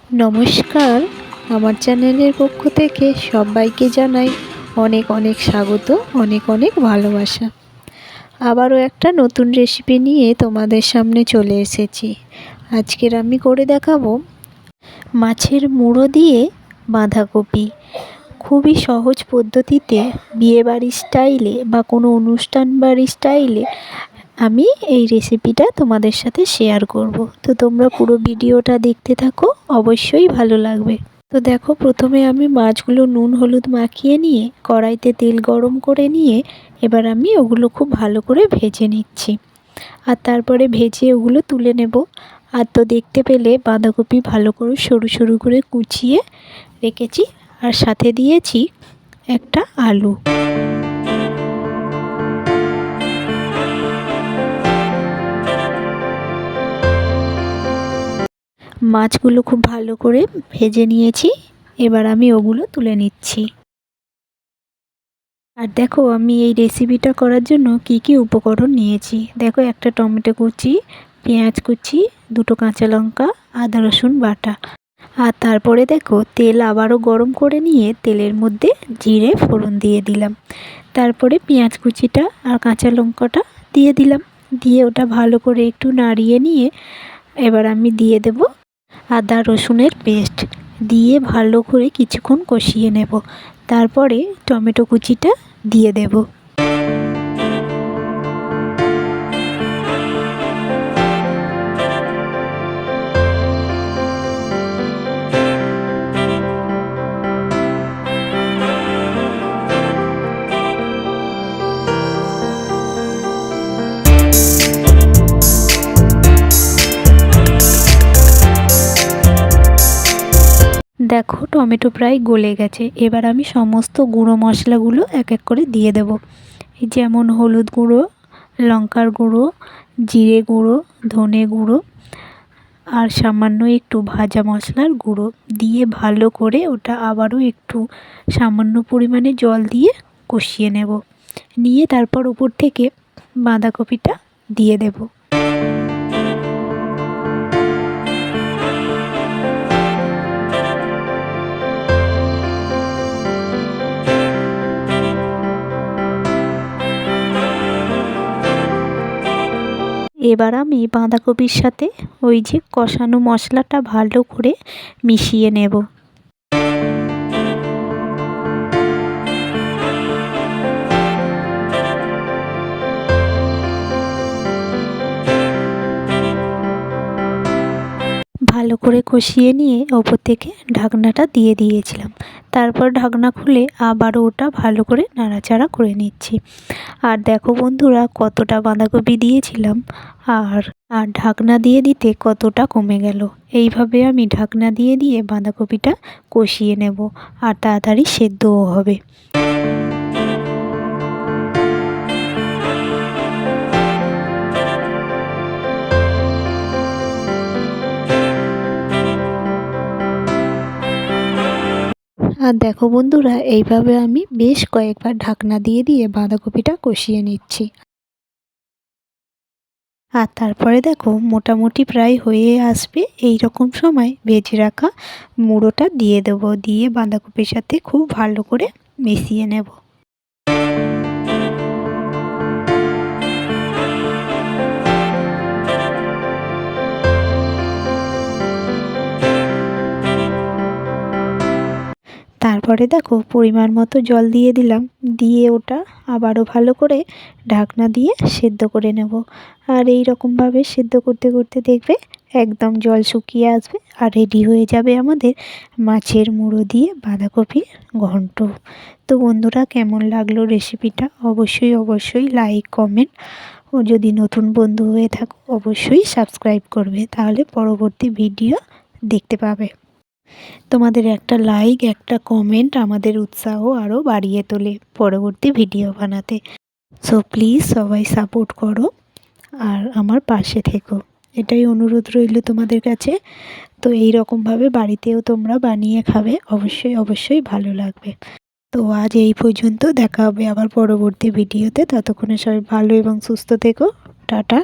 নমস্কার, আমার চ্যানেলের পক্ষ থেকে সবাইকে জানাই অনেক অনেক স্বাগত, অনেক অনেক ভালোবাসা। আবারও একটা নতুন রেসিপি নিয়ে তোমাদের সামনে চলে এসেছি। আজকের আমি করে দেখাবো মাছের মুড়ো দিয়ে বাঁধাকপি। খুবই সহজ পদ্ধতিতে বিয়েবাড়ির স্টাইলে বা কোনো অনুষ্ঠান বাড়ির স্টাইলে আমি এই রেসিপিটা তোমাদের সাথে শেয়ার করব। তো তোমরা পুরো ভিডিওটা দেখতে থাকো, অবশ্যই ভালো লাগবে। তো দেখো, প্রথমে আমি মাছগুলো নুন হলুদ মাখিয়ে নিয়ে কড়াইতে তেল গরম করে নিয়ে এবার আমি ওগুলো খুব ভালো করে ভেজে নিচ্ছি। আর তারপরে ভেজে ওগুলো তুলে নেব। আর তো দেখতে পেলে বাঁধাকপি ভালো করে সরু সরু করে কুচিয়ে রেখেছি, আর সাথে দিয়েছি একটা আলু। মাছগুলো খুব ভালো করে ভেজে নিয়েছি, এবার আমি ওগুলো তুলে নিচ্ছি। আর দেখো, আমি এই রেসিপিটা করার জন্য কি কি উপকরণ নিয়েছি। দেখো, একটা টমেটো কুচি, পেঁয়াজ কুচি, দুটো কাঁচা লঙ্কা, আদা রসুন বাটা। আর তারপরে দেখো, তেল আবারও গরম করে নিয়ে তেলের মধ্যে জিরে ফোড়ন দিয়ে দিলাম। তারপরে পেঁয়াজ কুচিটা আর কাঁচা লঙ্কাটা দিয়ে দিলাম। দিয়ে ওটা ভালো করে একটু নাড়িয়ে নিয়ে এবার আমি দিয়ে দেব আদা রসুনের পেস্ট, দিয়ে ভালো করে কিছুক্ষণ কষিয়ে নেব। তারপরে টমেটো কুচিটা দিয়ে দেব। দেখো, টমেটো প্রায় গলে গেছে। এবার আমি সমস্ত গুঁড়ো মশলাগুলো এক এক করে দিয়ে দেব। যেমন হলুদ গুঁড়ো, লঙ্কার গুঁড়ো, জিরে গুঁড়ো, ধনে গুঁড়ো আর সামান্য একটু ভাজা মশলার গুঁড়ো দিয়ে ভালো করে ওটা আবারও একটু সামান্য পরিমাণে জল দিয়ে কষিয়ে নেব। নিয়ে তারপর উপর থেকে বাঁধাকপিটা দিয়ে দেব। এবার আমি বাঁধাকপির সাথে ওই যে কষানো মশলাটা ভালো করে মিশিয়ে নেব। ভালো করে কষিয়ে নিয়ে ওপর থেকে ঢাকনাটা দিয়ে দিয়েছিলাম। তারপর ঢাকনা খুলে আবারও ওটা ভালো করে নাড়াচাড়া করে নিচ্ছি। আর দেখো বন্ধুরা, কতটা বাঁধাকপি দিয়েছিলাম আর আর ঢাকনা দিয়ে দিতে কতটা কমে গেল। এইভাবে আমি ঢাকনা দিয়ে দিয়ে বাঁধাকপিটা কষিয়ে নেব, আর তাড়াতাড়ি সেদ্ধও হবে। আর দেখো বন্ধুরা, এইভাবে আমি বেশ কয়েকবার ঢাকনা দিয়ে দিয়ে বাঁধাকপিটা কষিয়ে নিচ্ছি। আর তারপরে দেখো, মোটামুটি প্রায় হয়ে আসবে। এই রকম সময় ভেজে রাখা মুড়োটা দিয়ে দেবো, দিয়ে বাঁধাকপির সাথে খুব ভালো করে মিশিয়ে নেব। তারপরে দেখো, পরিমাণ মতো জল দিয়ে দিলাম, দিয়ে ওটা আবারও ভালো করে ঢাকনা দিয়ে সেদ্ধ করে নেব। আর এই রকমভাবে সেদ্ধ করতে করতে দেখবে একদম জল শুকিয়ে আসবে, আর রেডি হয়ে যাবে আমাদের মাছের মুড়ো দিয়ে বাঁধাকপির ঘন্ট। তো বন্ধুরা, কেমন লাগলো রেসিপিটা অবশ্যই অবশ্যই লাইক কমেন্ট, ও যদি নতুন বন্ধু হয়ে থাকো অবশ্যই সাবস্ক্রাইব করবে, তাহলে পরবর্তী ভিডিও দেখতে পাবে। তোমাদের একটা লাইক, একটা কমেন্ট আমাদের উৎসাহ আরও বাড়িয়ে তোলে পরবর্তী ভিডিও বানাতে। সো প্লিজ সবাই সাপোর্ট করো আর আমার পাশে থেকো, এটাই অনুরোধ রইল তোমাদের কাছে। তো এই রকমভাবে বাড়িতেও তোমরা বানিয়ে খাবে, অবশ্যই অবশ্যই ভালো লাগবে। তো আজ এই পর্যন্ত, দেখা হবে আবার পরবর্তী ভিডিওতে। ততক্ষণে সবাই ভালো এবং সুস্থ থেকো। টাটা।